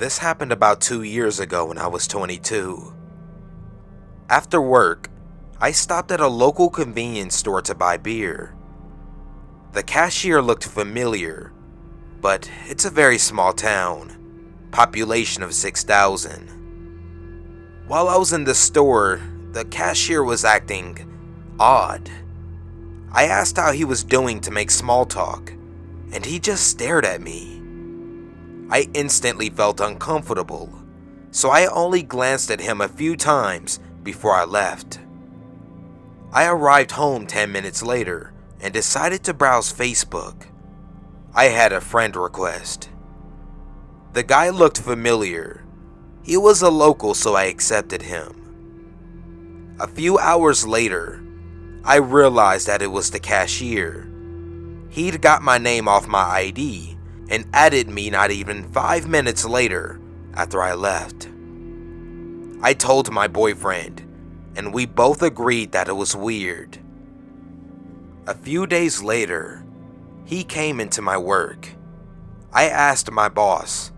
This happened about 2 years ago when I was 22. After work, I stopped at a local convenience store to buy beer. The cashier looked familiar, but it's a very small town, population of 6,000. While I was in the store, the cashier was acting odd. I asked how he was doing to make small talk, and he just stared at me. I instantly felt uncomfortable, so I only glanced at him a few times before I left. I arrived home 10 minutes later and decided to browse Facebook. I had a friend request. The guy looked familiar. He was a local, so I accepted him. A few hours later, I realized that it was the cashier. He'd got my name off my ID and added me not even 5 minutes later after I left. I told my boyfriend, and we both agreed that it was weird. A few days later, he came into my work. I asked my boss.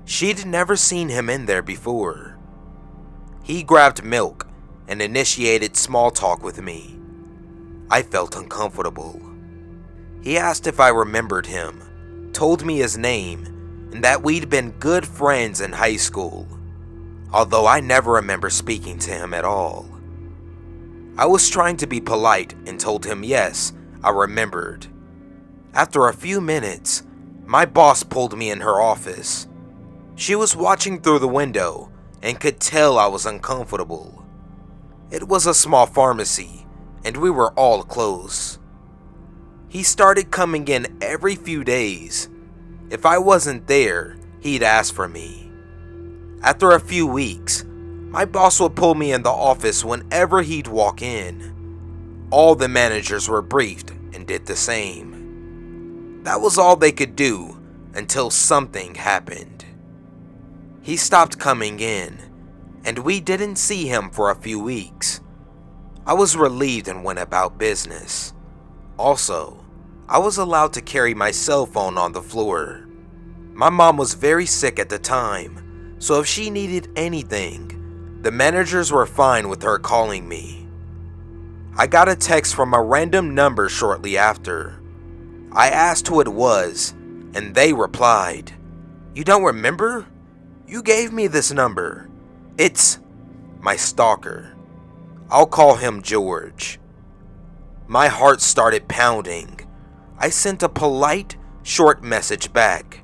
She'd never seen him in there before. He grabbed milk and initiated small talk with me. I felt uncomfortable. He asked if I remembered him, told me his name, and that we'd been good friends in high school, although I never remember speaking to him at all. I was trying to be polite and told him yes, I remembered. After a few minutes, my boss pulled me in her office. She was watching through the window and could tell I was uncomfortable. It was a small pharmacy, and we were all close. He started coming in every few days. If I wasn't there, he'd ask for me. After a few weeks, my boss would pull me in the office whenever he'd walk in. All the managers were briefed and did the same. That was all they could do until something happened. He stopped coming in, and we didn't see him for a few weeks. I was relieved and went about business. Also, I was allowed to carry my cell phone on the floor. My mom was very sick at the time, so if she needed anything, the managers were fine with her calling me. I got a text from a random number shortly after. I asked who it was, and they replied, "You don't remember? You gave me this number. It's my stalker. I'll call him George." My heart started pounding. I sent a polite, short message back.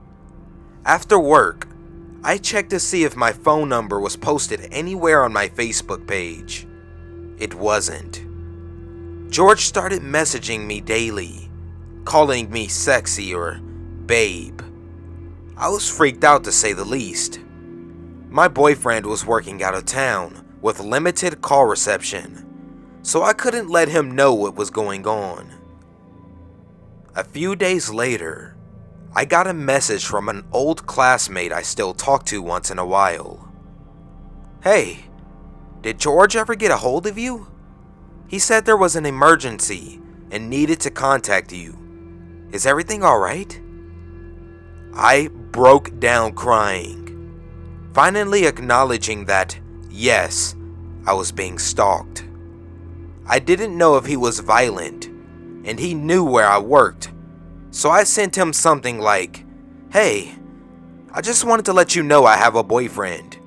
After work, I checked to see if my phone number was posted anywhere on my Facebook page. It wasn't. George started messaging me daily, calling me sexy or babe. I was freaked out to say the least. My boyfriend was working out of town with limited call reception, so I couldn't let him know what was going on. A few days later, I got a message from an old classmate I still talk to once in a while. "Hey, did George ever get a hold of you? He said there was an emergency and needed to contact you. Is everything alright?" I broke down crying, finally acknowledging that, yes, I was being stalked. I didn't know if he was violent, and he knew where I worked, so I sent him something like, "Hey, I just wanted to let you know I have a boyfriend.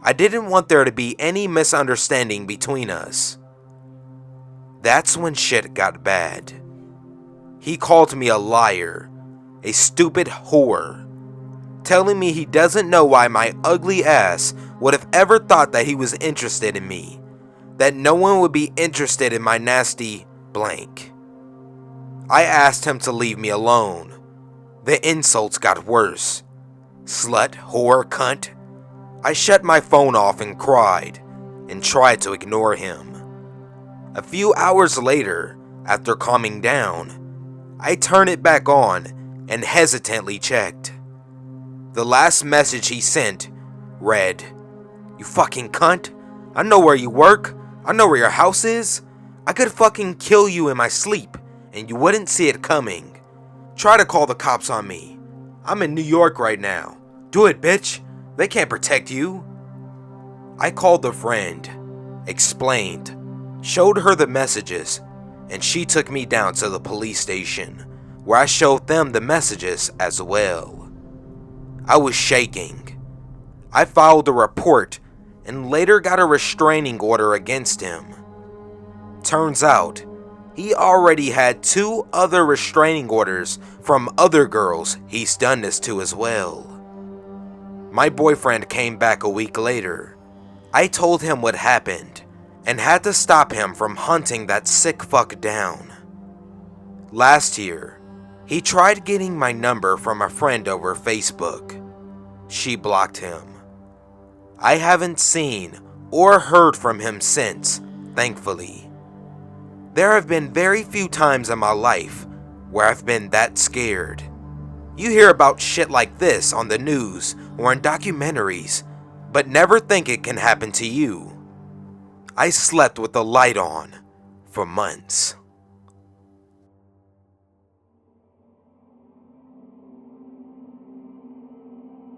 I didn't want there to be any misunderstanding between us." That's when shit got bad. He called me a liar, a stupid whore, telling me he doesn't know why my ugly ass would have ever thought that he was interested in me, that no one would be interested in my nasty blank. I asked him to leave me alone. The insults got worse. Slut, whore, cunt. I shut my phone off and cried, and tried to ignore him. A few hours later, after calming down, I turned it back on and hesitantly checked. The last message he sent read, "You fucking cunt. I know where you work. I know where your house is. I could fucking kill you in my sleep, and you wouldn't see it coming. Try to call the cops on me. I'm in New York right now. Do it, bitch. They can't protect you. I called a friend, explained, showed her the messages, and she took me down to the police station, where I showed them the messages as well. I was shaking. I filed a report and later got a restraining order against him. Turns out, he already had 2 other restraining orders from other girls he's done this to as well. My boyfriend came back a week later. I told him what happened and had to stop him from hunting that sick fuck down. Last year, he tried getting my number from a friend over Facebook. She blocked him. I haven't seen or heard from him since, thankfully. There have been very few times in my life where I've been that scared. You hear about shit like this on the news or in documentaries, but never think it can happen to you. I slept with the light on for months.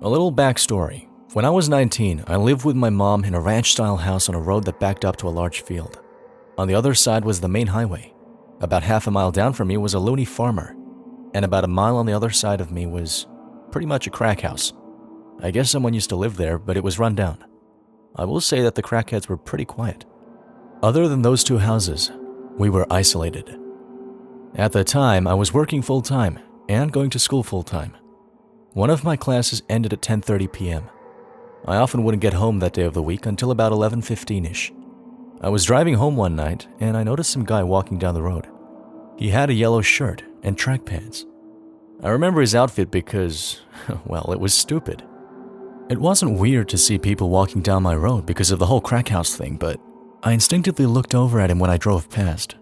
A little backstory. When I was 19, I lived with my mom in a ranch-style house on a road that backed up to a large field. On the other side was the main highway. About half a mile down from me was a loony farmer, and about a mile on the other side of me was pretty much a crack house. I guess someone used to live there, but it was run down. I will say that the crackheads were pretty quiet. Other than those 2 houses, we were isolated. At the time, I was working full-time and going to school full-time. One of my classes ended at 10:30 p.m. I often wouldn't get home that day of the week until about 11:15-ish. I was driving home one night and I noticed some guy walking down the road. He had a yellow shirt and track pants. I remember his outfit because, well, it was stupid. It wasn't weird to see people walking down my road because of the whole crack house thing, but I instinctively looked over at him when I drove past.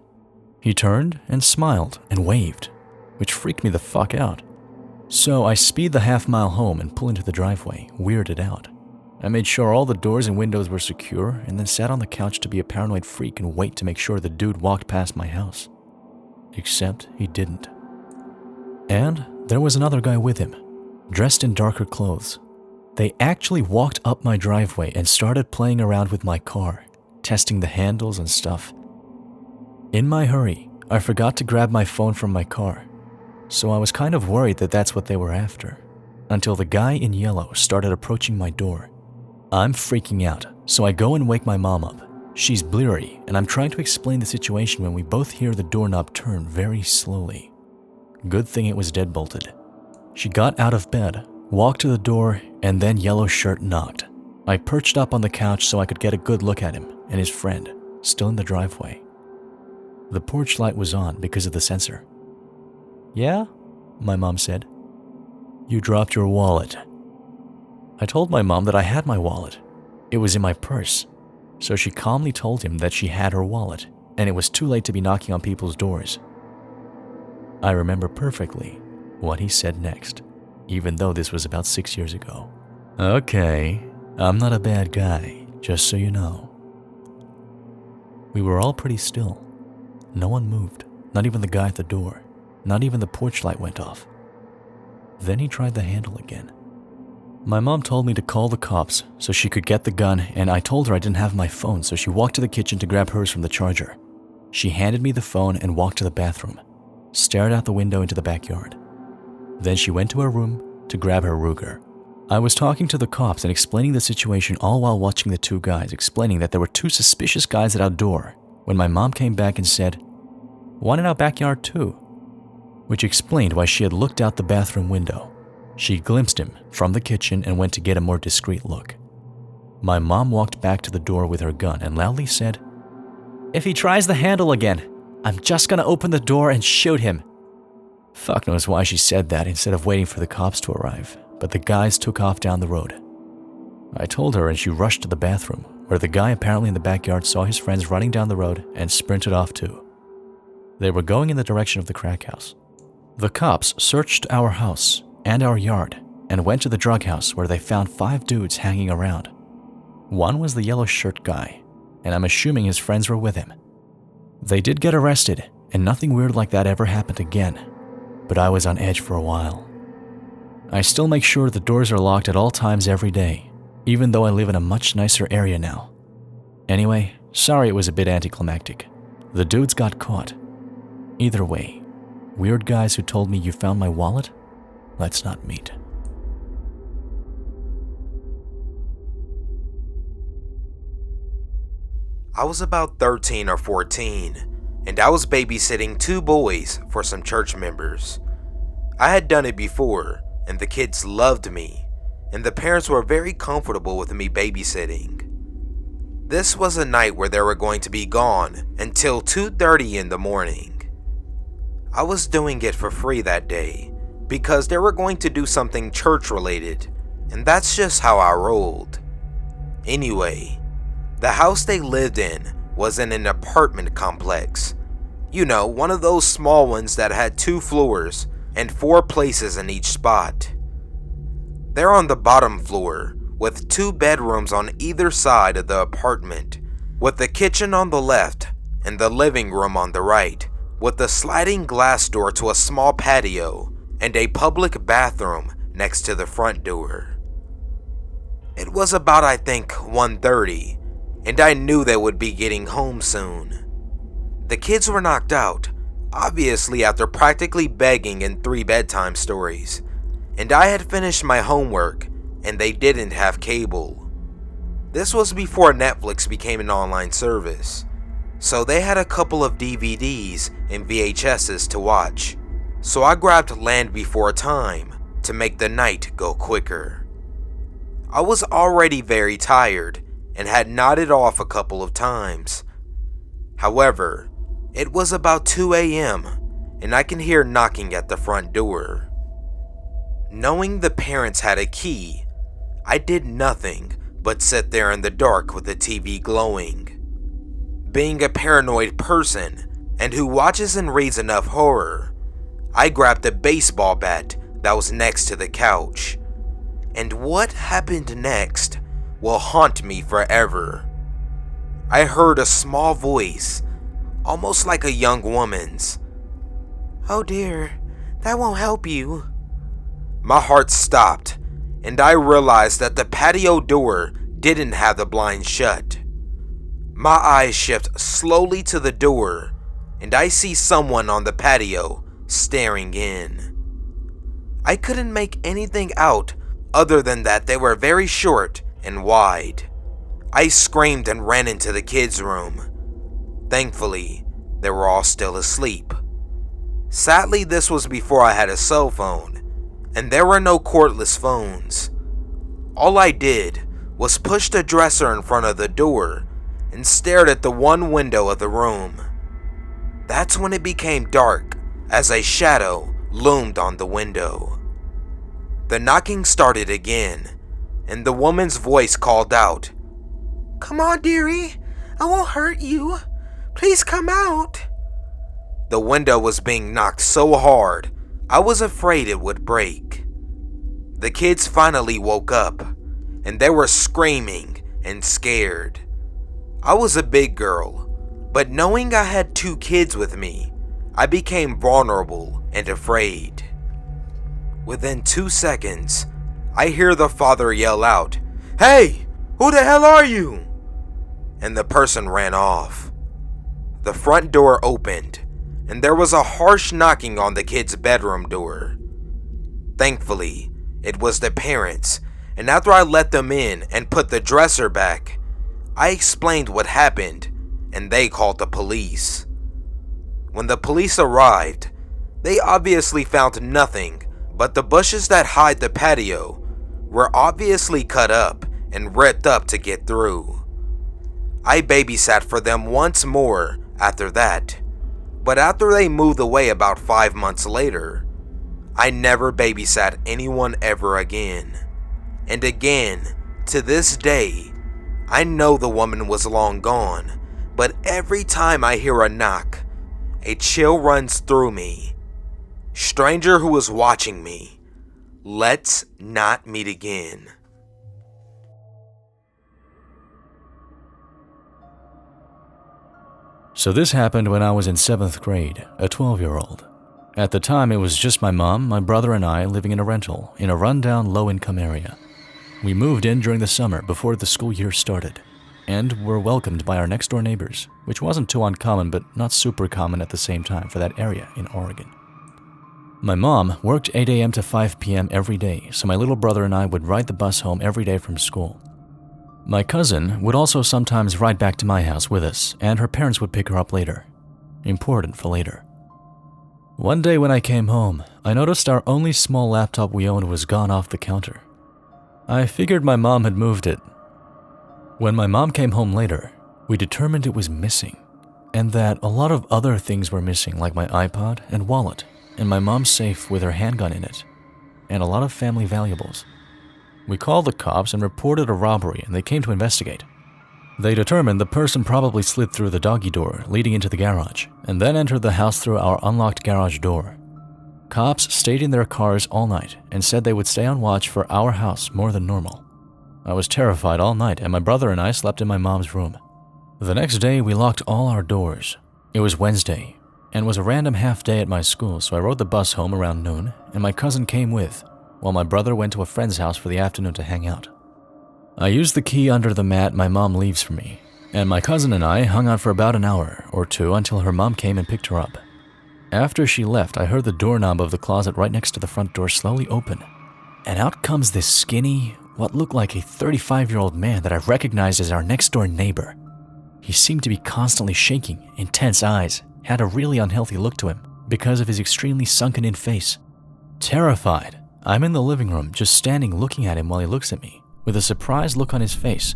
He turned and smiled and waved, which freaked me the fuck out. So I speed the half-mile home and pull into the driveway, weirded out. I made sure all the doors and windows were secure and then sat on the couch to be a paranoid freak and wait to make sure the dude walked past my house. Except he didn't. And there was another guy with him, dressed in darker clothes. They actually walked up my driveway and started playing around with my car, testing the handles and stuff. In my hurry, I forgot to grab my phone from my car, so I was kind of worried that that's what they were after, until the guy in yellow started approaching my door. I'm freaking out, so I go and wake my mom up. She's bleary, and I'm trying to explain the situation when we both hear the doorknob turn very slowly. Good thing it was deadbolted. She got out of bed, walked to the door, and then yellow shirt knocked. I perched up on the couch so I could get a good look at him and his friend, still in the driveway. The porch light was on because of the sensor. "Yeah?" my mom said. "You dropped your wallet." I told my mom that I had my wallet. It was in my purse. So she calmly told him that she had her wallet, and it was too late to be knocking on people's doors. I remember perfectly what he said next, even though this was about 6 years ago. "Okay, I'm not a bad guy, just so you know." We were all pretty still. No one moved, not even the guy at the door. Not even the porch light went off. Then he tried the handle again. My mom told me to call the cops so she could get the gun, and I told her I didn't have my phone, so she walked to the kitchen to grab hers from the charger. She handed me the phone and walked to the bathroom, stared out the window into the backyard. Then she went to her room to grab her Ruger. I was talking to the cops and explaining the situation all while watching the 2 guys, explaining that there were 2 suspicious guys at our door, when my mom came back and said, "One in our backyard too," which explained why she had looked out the bathroom window. She glimpsed him from the kitchen and went to get a more discreet look. My mom walked back to the door with her gun and loudly said, "If he tries the handle again, I'm just gonna open the door and shoot him." Fuck knows why she said that instead of waiting for the cops to arrive, but the guys took off down the road. I told her and she rushed to the bathroom, where the guy apparently in the backyard saw his friends running down the road and sprinted off too. They were going in the direction of the crack house. The cops searched our house and our yard and went to the drug house where they found 5 dudes hanging around. One was the yellow shirt guy, and I'm assuming his friends were with him. They did get arrested, and nothing weird like that ever happened again, but I was on edge for a while. I still make sure the doors are locked at all times every day, even though I live in a much nicer area now. Anyway, sorry it was a bit anticlimactic. The dudes got caught. Either way, weird guys who told me you found my wallet? Let's not meet. I was about 13 or 14, and I was babysitting 2 boys for some church members. I had done it before, and the kids loved me, and the parents were very comfortable with me babysitting. This was a night where they were going to be gone until 2:30 in the morning. I was doing it for free that day, because they were going to do something church related, and that's just how I rolled. Anyway, the house they lived in was in an apartment complex. You know, one of those small ones that had 2 floors and 4 places in each spot. They're on the bottom floor, with 2 bedrooms on either side of the apartment, with the kitchen on the left and the living room on the right, with a sliding glass door to a small patio and a public bathroom next to the front door. It was about, I think, 1:30, and I knew they would be getting home soon. The kids were knocked out, obviously after practically begging in 3 bedtime stories, and I had finished my homework, and they didn't have cable. This was before Netflix became an online service, so they had a couple of DVDs and VHSs to watch, so I grabbed Land Before Time to make the night go quicker. I was already very tired and had nodded off a couple of times. However, it was about 2 a.m. and I can hear knocking at the front door. Knowing the parents had a key, I did nothing but sit there in the dark with the TV glowing. Being a paranoid person and who watches and reads enough horror, I grabbed a baseball bat that was next to the couch. And what happened next will haunt me forever. I heard a small voice, almost like a young woman's. "Oh dear, that won't help you." My heart stopped, and I realized that the patio door didn't have the blinds shut. My eyes shift slowly to the door, and I see someone on the patio staring in. I couldn't make anything out other than that they were very short and wide. I screamed and ran into the kids' room. Thankfully, they were all still asleep. Sadly, this was before I had a cell phone, and there were no cordless phones. All I did was push the dresser in front of the door and stared at the one window of the room. That's when it became dark as a shadow loomed on the window. The knocking started again, and the woman's voice called out, "Come on, dearie, I won't hurt you. Please come out." The window was being knocked so hard, I was afraid it would break. The kids finally woke up, and they were screaming and scared. I was a big girl, but knowing I had 2 kids with me, I became vulnerable and afraid. Within 2 seconds, I hear the father yell out, "Hey, who the hell are you?" And the person ran off. The front door opened, and there was a harsh knocking on the kids' bedroom door. Thankfully, it was the parents, and after I let them in and put the dresser back, I explained what happened, and they called the police. When the police arrived, they obviously found nothing but the bushes that hide the patio were obviously cut up and ripped up to get through. I babysat for them once more after that, but after they moved away about 5 months later, I never babysat anyone ever again. And again, to this day, I know the woman was long gone, but every time I hear a knock, a chill runs through me. Stranger who is watching me, let's not meet again. So this happened when I was in 7th grade, a 12-year-old. At the time, it was just my mom, my brother, and I living in a rental in a rundown low-income area. We moved in during the summer before the school year started, and were welcomed by our next-door neighbors, which wasn't too uncommon but not super common at the same time for that area in Oregon. My mom worked 8 a.m. to 5 p.m. every day, so my little brother and I would ride the bus home every day from school. My cousin would also sometimes ride back to my house with us, and her parents would pick her up later. Important for later. One day when I came home, I noticed our only small laptop we owned was gone off the counter. I figured my mom had moved it. When my mom came home later, we determined it was missing, and that a lot of other things were missing, like my iPod and wallet, and my mom's safe with her handgun in it, and a lot of family valuables. We called the cops and reported a robbery, and they came to investigate. They determined the person probably slid through the doggy door leading into the garage, and then entered the house through our unlocked garage door. Cops stayed in their cars all night and said they would stay on watch for our house more than normal. I was terrified all night, and my brother and I slept in my mom's room. The next day, we locked all our doors. It was Wednesday, and was a random half day at my school, so I rode the bus home around noon, and my cousin came with, while my brother went to a friend's house for the afternoon to hang out. I used the key under the mat my mom leaves for me, and my cousin and I hung out for about an hour or two until her mom came and picked her up. After she left, I heard the doorknob of the closet right next to the front door slowly open, and out comes this skinny, what looked like a 35-year-old man that I recognized as our next-door neighbor. He seemed to be constantly shaking, intense eyes, had a really unhealthy look to him because of his extremely sunken-in face. Terrified, I'm in the living room just standing looking at him while he looks at me, with a surprised look on his face.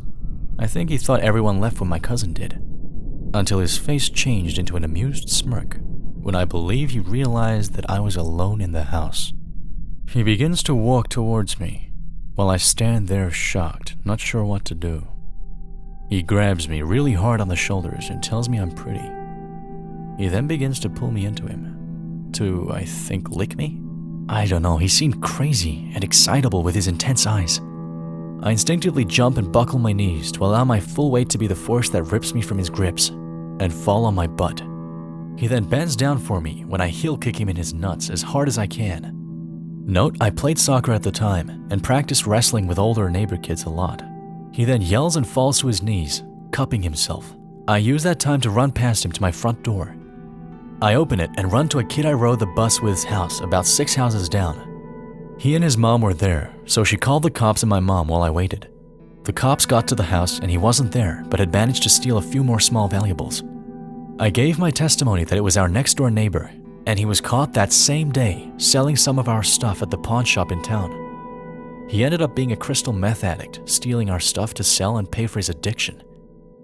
I think he thought everyone left when my cousin did, until his face changed into an amused smirk, when I believe he realized that I was alone in the house. He begins to walk towards me, while I stand there shocked, not sure what to do. He grabs me really hard on the shoulders and tells me I'm pretty. He then begins to pull me into him, to, I think, lick me? I don't know, he seemed crazy and excitable with his intense eyes. I instinctively jump and buckle my knees to allow my full weight to be the force that rips me from his grips, and fall on my butt. He then bends down for me when I heel kick him in his nuts as hard as I can. Note, I played soccer at the time and practiced wrestling with older neighbor kids a lot. He then yells and falls to his knees, cupping himself. I use that time to run past him to my front door. I open it and run to a kid I rode the bus with's house about 6 houses down. He and his mom were there, so she called the cops and my mom while I waited. The cops got to the house and he wasn't there, but had managed to steal a few more small valuables. I gave my testimony that it was our next-door neighbor, and he was caught that same day selling some of our stuff at the pawn shop in town. He ended up being a crystal meth addict, stealing our stuff to sell and pay for his addiction.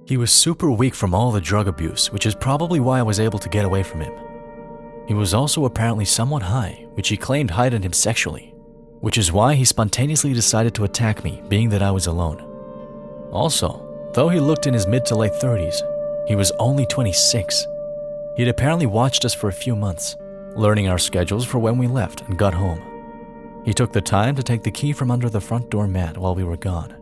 He was super weak from all the drug abuse, which is probably why I was able to get away from him. He was also apparently somewhat high, which he claimed heightened him sexually, which is why he spontaneously decided to attack me, being that I was alone. Also, though he looked in his mid to late 30s, he was only 26. He'd apparently watched us for a few months, learning our schedules for when we left and got home. He took the time to take the key from under the front door mat while we were gone,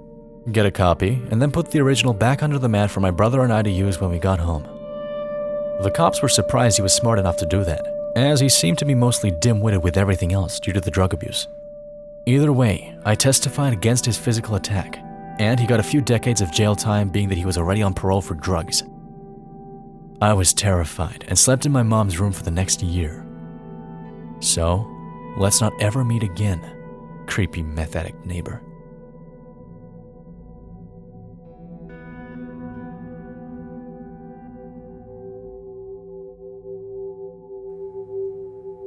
get a copy, and then put the original back under the mat for my brother and I to use when we got home. The cops were surprised he was smart enough to do that, as he seemed to be mostly dim-witted with everything else due to the drug abuse. Either way, I testified against his physical attack, and he got a few decades of jail time being that he was already on parole for drugs. I was terrified and slept in my mom's room for the next year. So, let's not ever meet again, creepy meth addict neighbor.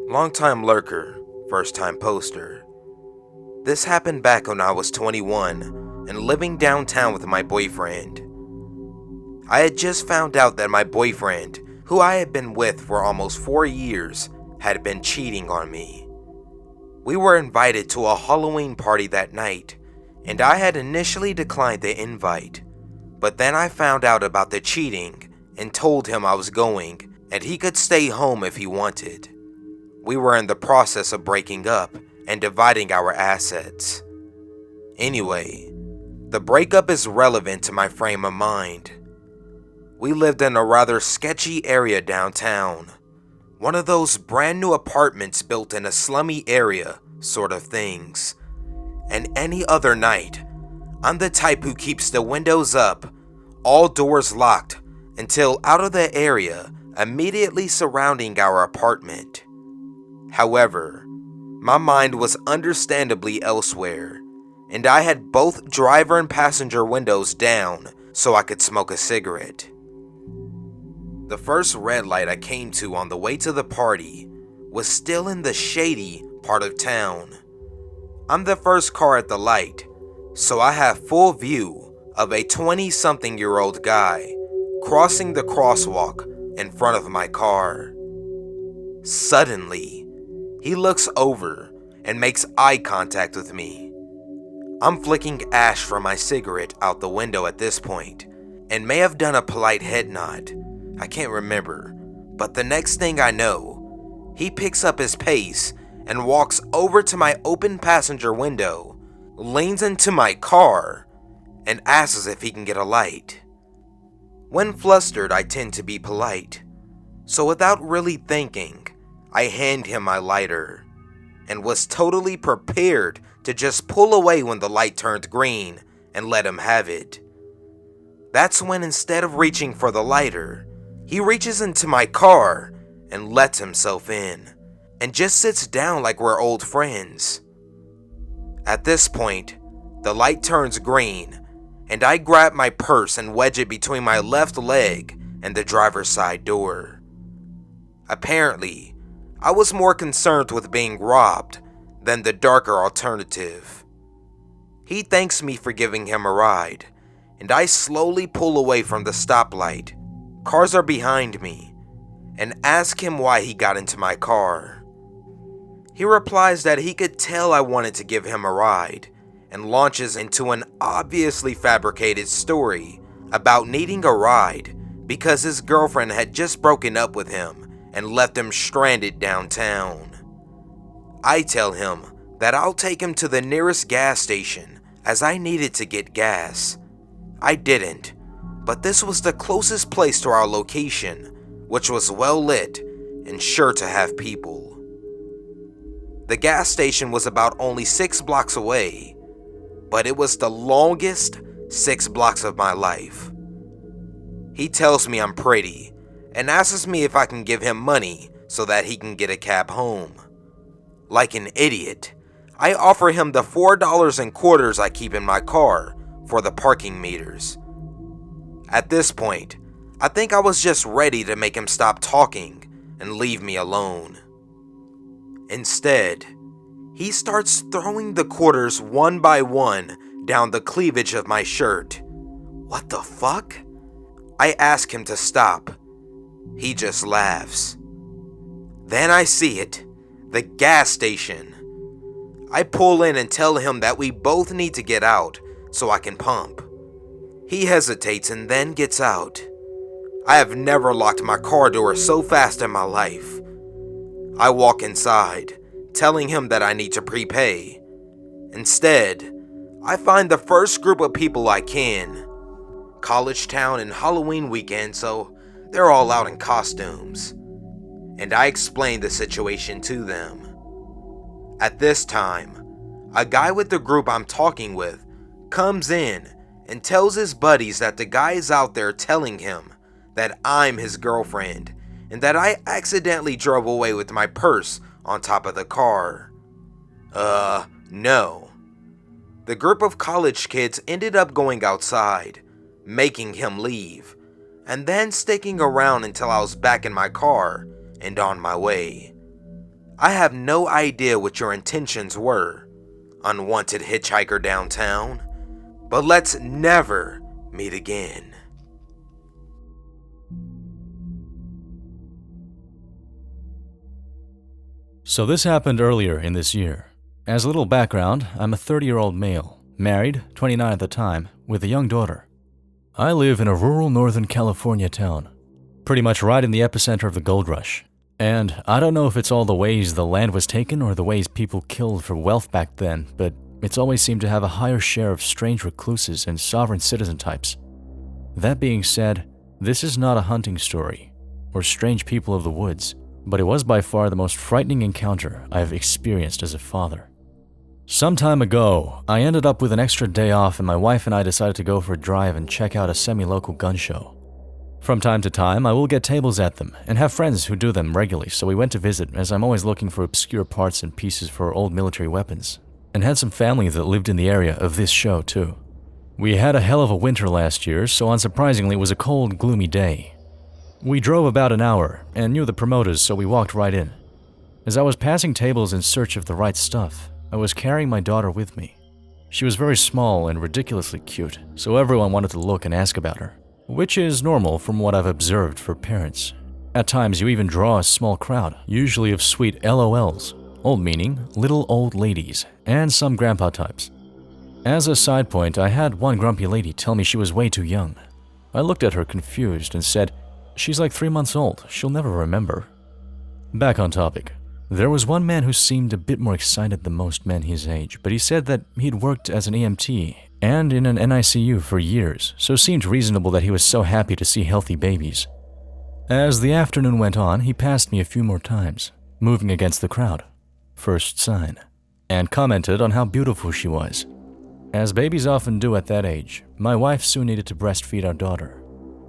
Longtime lurker, first-time poster. This happened back when I was 21 and living downtown with my boyfriend. I had just found out that my boyfriend, who I had been with for almost 4 years, had been cheating on me. We were invited to a Halloween party that night, and I had initially declined the invite, but then I found out about the cheating and told him I was going and he could stay home if he wanted. We were in the process of breaking up and dividing our assets. Anyway, the breakup is relevant to my frame of mind. We lived in a rather sketchy area downtown. One of those brand new apartments built in a slummy area sort of things. And any other night, I'm the type who keeps the windows up, all doors locked, until out of the area immediately surrounding our apartment. However, my mind was understandably elsewhere, and I had both driver and passenger windows down so I could smoke a cigarette. The first red light I came to on the way to the party was still in the shady part of town. I'm the first car at the light, so I have full view of a 20-something-year-old guy crossing the crosswalk in front of my car. Suddenly, he looks over and makes eye contact with me. I'm flicking ash from my cigarette out the window at this point, and may have done a polite head nod. I can't remember, but the next thing I know, he picks up his pace and walks over to my open passenger window, leans into my car, and asks if he can get a light. When flustered, I tend to be polite, so without really thinking, I hand him my lighter, and was totally prepared to just pull away when the light turned green and let him have it. That's when, instead of reaching for the lighter, he reaches into my car and lets himself in, and just sits down like we're old friends. At this point, the light turns green, and I grab my purse and wedge it between my left leg and the driver's side door. Apparently, I was more concerned with being robbed than the darker alternative. He thanks me for giving him a ride, and I slowly pull away from the stoplight. Cars are behind me, and ask him why he got into my car. He replies that he could tell I wanted to give him a ride, and launches into an obviously fabricated story about needing a ride because his girlfriend had just broken up with him and left him stranded downtown. I tell him that I'll take him to the nearest gas station as I needed to get gas. I didn't, but this was the closest place to our location, which was well lit and sure to have people. The gas station was about only 6 blocks away, but it was the longest 6 blocks of my life. He tells me I'm pretty and asks me if I can give him money so that he can get a cab home. Like an idiot, I offer him the $4 and quarters I keep in my car for the parking meters. At this point, I think I was just ready to make him stop talking and leave me alone. Instead, he starts throwing the quarters one by one down the cleavage of my shirt. What the fuck? I ask him to stop. He just laughs. Then I see it, the gas station. I pull in and tell him that we both need to get out so I can pump. He hesitates and then gets out. I have never locked my car door so fast in my life. I walk inside, telling him that I need to prepay. Instead, I find the first group of people I can. College town and Halloween weekend, so they're all out in costumes. And I explain the situation to them. At this time, a guy with the group I'm talking with comes in and tells his buddies that the guy is out there telling him that I'm his girlfriend and that I accidentally drove away with my purse on top of the car. No. The group of college kids ended up going outside, making him leave, and then sticking around until I was back in my car and on my way. I have no idea what your intentions were, unwanted hitchhiker downtown, but let's never meet again. So this happened earlier in this year. As a little background, I'm a 30-year-old male, married, 29 at the time, with a young daughter. I live in a rural Northern California town, pretty much right in the epicenter of the gold rush. And I don't know if it's all the ways the land was taken or the ways people killed for wealth back then, but it's always seemed to have a higher share of strange recluses and sovereign citizen types. That being said, this is not a hunting story or strange people of the woods, but it was by far the most frightening encounter I have experienced as a father. Some time ago, I ended up with an extra day off and my wife and I decided to go for a drive and check out a semi-local gun show. From time to time, I will get tables at them and have friends who do them regularly, so we went to visit as I'm always looking for obscure parts and pieces for old military weapons, and had some family that lived in the area of this show too. We had a hell of a winter last year, so unsurprisingly it was a cold, gloomy day. We drove about an hour and knew the promoters, so we walked right in. As I was passing tables in search of the right stuff, I was carrying my daughter with me. She was very small and ridiculously cute, so everyone wanted to look and ask about her, which is normal from what I've observed for parents. At times you even draw a small crowd, usually of sweet LOLs, old meaning little old ladies, and some grandpa types. As a side point, I had one grumpy lady tell me she was way too young. I looked at her confused and said, "She's like 3 months old, she'll never remember." Back on topic. There was one man who seemed a bit more excited than most men his age, but he said that he'd worked as an EMT and in an NICU for years, so it seemed reasonable that he was so happy to see healthy babies. As the afternoon went on, he passed me a few more times, moving against the crowd, first sign, and commented on how beautiful she was. As babies often do at that age, my wife soon needed to breastfeed our daughter.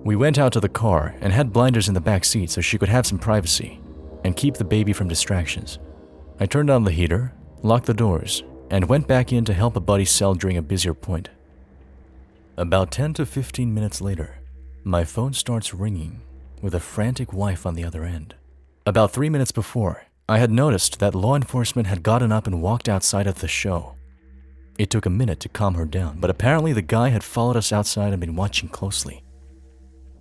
We went out to the car and had blinders in the back seat so she could have some privacy and keep the baby from distractions. I turned on the heater, locked the doors, and went back in to help a buddy sell during a busier point. About 10 to 15 minutes later, my phone starts ringing with a frantic wife on the other end. About 3 minutes before, I had noticed that law enforcement had gotten up and walked outside of the show. It took a minute to calm her down, but apparently the guy had followed us outside and been watching closely.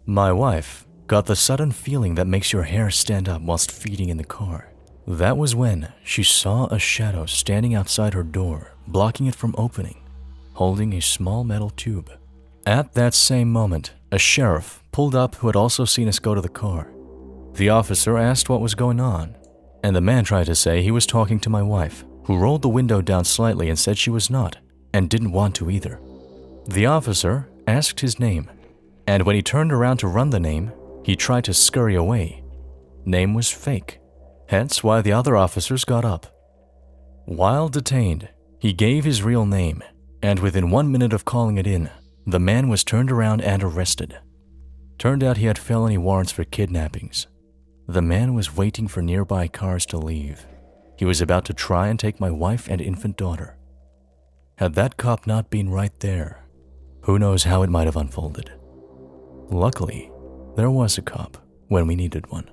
My wife got the sudden feeling that makes your hair stand up whilst feeding in the car. That was when she saw a shadow standing outside her door, blocking it from opening, holding a small metal tube. At that same moment, a sheriff pulled up who had also seen us go to the car. The officer asked what was going on, and the man tried to say he was talking to my wife, who rolled the window down slightly and said she was not, and didn't want to either. The officer asked his name, and when he turned around to run the name, he tried to scurry away. Name was fake, hence why the other officers got up. While detained, he gave his real name, and within 1 minute of calling it in, the man was turned around and arrested. Turned out he had felony warrants for kidnappings. The man was waiting for nearby cars to leave. He was about to try and take my wife and infant daughter. Had that cop not been right there, who knows how it might have unfolded. Luckily, there was a cop when we needed one.